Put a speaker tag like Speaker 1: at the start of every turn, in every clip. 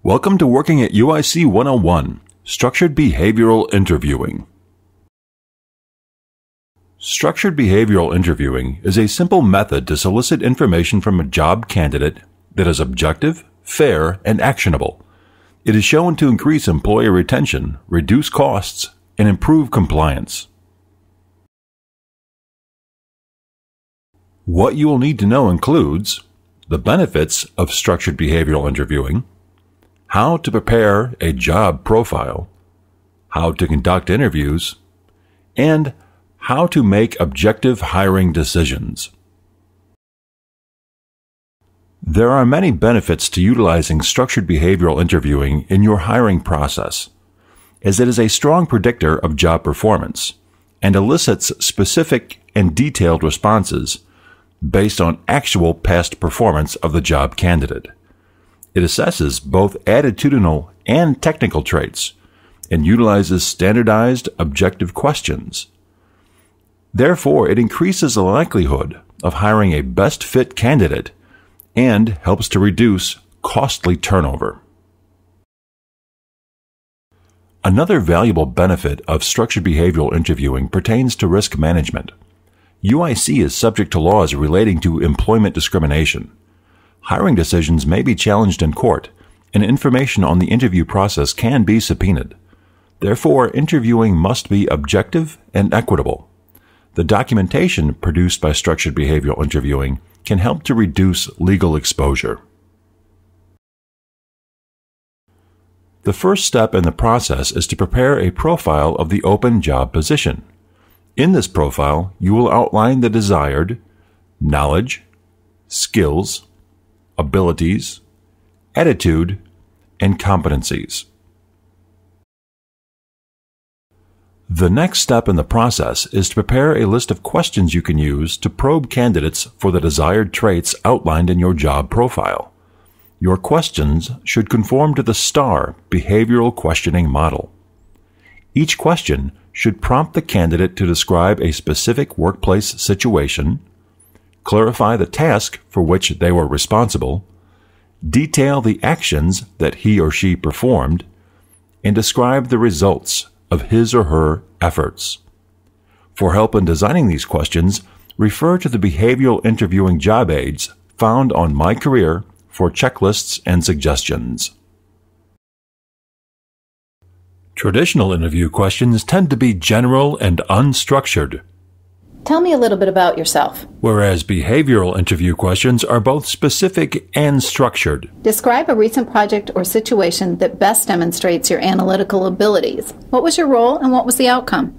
Speaker 1: Welcome to working at UIC 101, Structured Behavioral Interviewing. Structured behavioral interviewing is a simple method to solicit information from a job candidate that is objective, fair, and actionable. It is shown to increase employee retention, reduce costs, and improve compliance. What you will need to know includes the benefits of structured behavioral interviewing, how to prepare a job profile, how to conduct interviews, and how to make objective hiring decisions. There are many benefits to utilizing structured behavioral interviewing in your hiring process, as it is a strong predictor of job performance and elicits specific and detailed responses based on actual past performance of the job candidate. It assesses both attitudinal and technical traits and utilizes standardized, objective questions. Therefore, it increases the likelihood of hiring a best fit candidate and helps to reduce costly turnover. Another valuable benefit of structured behavioral interviewing pertains to risk management. UIC is subject to laws relating to employment discrimination. Hiring decisions may be challenged in court, and information on the interview process can be subpoenaed. Therefore, interviewing must be objective and equitable. The documentation produced by structured behavioral interviewing can help to reduce legal exposure. The first step in the process is to prepare a profile of the open job position. In this profile, you will outline the desired knowledge, skills, abilities, attitude, and competencies. The next step in the process is to prepare a list of questions you can use to probe candidates for the desired traits outlined in your job profile. Your questions should conform to the STAR behavioral questioning model. Each question should prompt the candidate to describe a specific workplace situation, clarify the task for which they were responsible, detail the actions that he or she performed, and describe the results of his or her efforts. For help in designing these questions, refer to the behavioral interviewing job aids found on My Career for checklists and suggestions. Traditional interview questions tend to be general and unstructured.
Speaker 2: Tell me a little bit about yourself.
Speaker 1: Whereas behavioral interview questions are both specific and structured.
Speaker 2: Describe a recent project or situation that best demonstrates your analytical abilities. What was your role and what was the outcome?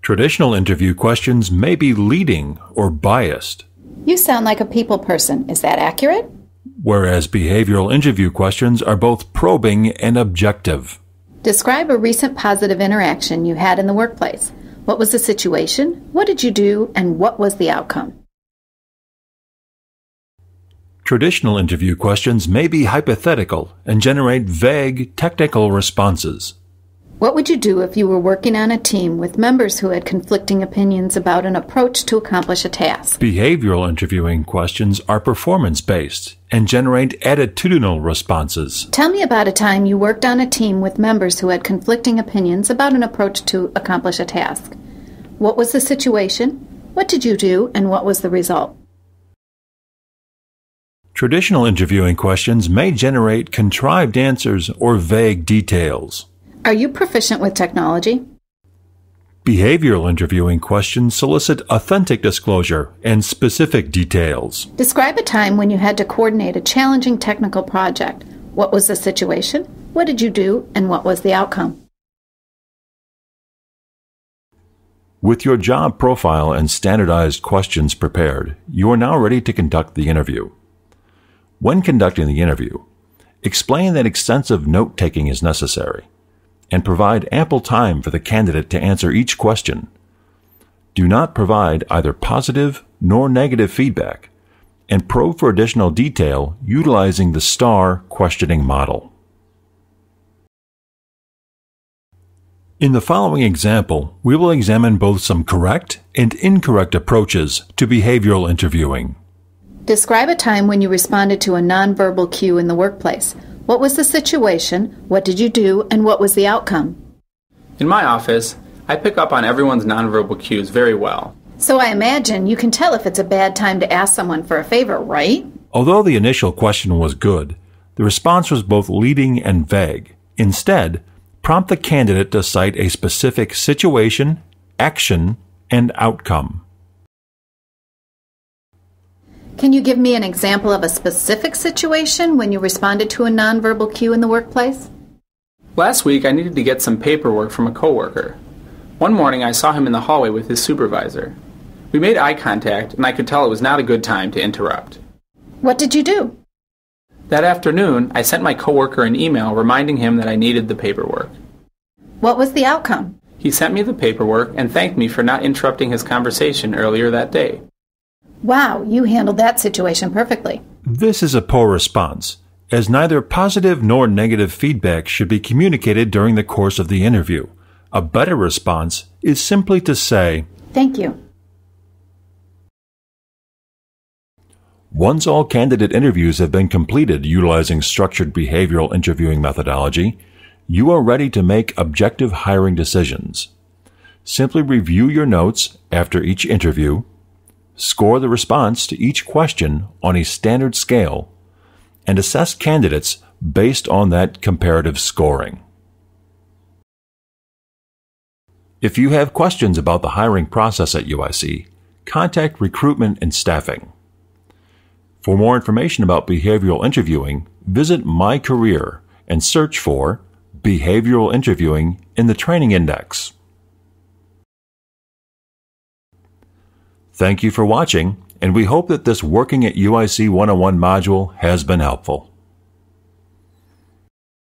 Speaker 1: Traditional interview questions may be leading or biased.
Speaker 2: You sound like a people person. Is that accurate?
Speaker 1: Whereas behavioral interview questions are both probing and objective.
Speaker 2: Describe a recent positive interaction you had in the workplace. What was the situation? What did you do? And what was the outcome?
Speaker 1: Traditional interview questions may be hypothetical and generate vague, technical responses.
Speaker 2: What would you do if you were working on a team with members who had conflicting opinions about an approach to accomplish a task?
Speaker 1: Behavioral interviewing questions are performance-based and generate attitudinal responses.
Speaker 2: Tell me about a time you worked on a team with members who had conflicting opinions about an approach to accomplish a task. What was the situation? What did you do? And what was the result?
Speaker 1: Traditional interviewing questions may generate contrived answers or vague details.
Speaker 2: Are you proficient with technology?
Speaker 1: Behavioral interviewing questions solicit authentic disclosure and specific details.
Speaker 2: Describe a time when you had to coordinate a challenging technical project. What was the situation? What did you do? And what was the outcome?
Speaker 1: With your job profile and standardized questions prepared, you are now ready to conduct the interview. When conducting the interview, explain that extensive note-taking is necessary, and provide ample time for the candidate to answer each question. Do not provide either positive nor negative feedback, and probe for additional detail utilizing the STAR questioning model. In the following example, we will examine both some correct and incorrect approaches to behavioral interviewing.
Speaker 2: Describe a time when you responded to a nonverbal cue in the workplace. What was the situation? What did you do? And what was the outcome?
Speaker 3: In my office, I pick up on everyone's nonverbal cues very well.
Speaker 2: So I imagine you can tell if it's a bad time to ask someone for a favor, right?
Speaker 1: Although the initial question was good, the response was both leading and vague. Instead, prompt the candidate to cite a specific situation, action, and outcome.
Speaker 2: Can you give me an example of a specific situation when you responded to a nonverbal cue in the workplace?
Speaker 3: Last week, I needed to get some paperwork from a coworker. One morning, I saw him in the hallway with his supervisor. We made eye contact, and I could tell it was not a good time to interrupt.
Speaker 2: What did you do?
Speaker 3: That afternoon, I sent my coworker an email reminding him that I needed the paperwork.
Speaker 2: What was the outcome?
Speaker 3: He sent me the paperwork and thanked me for not interrupting his conversation earlier that day.
Speaker 2: Wow, you handled that situation perfectly.
Speaker 1: This is a poor response, as neither positive nor negative feedback should be communicated during the course of the interview. A better response is simply to say,
Speaker 2: "Thank you."
Speaker 1: Once all candidate interviews have been completed utilizing structured behavioral interviewing methodology, you are ready to make objective hiring decisions. Simply review your notes after each interview, score the response to each question on a standard scale, and assess candidates based on that comparative scoring. If you have questions about the hiring process at UIC, contact Recruitment and Staffing. For more information about behavioral interviewing, visit My Career and search for Behavioral Interviewing in the Training Index. Thank you for watching, and we hope that this Working at UIC 101 module has been helpful.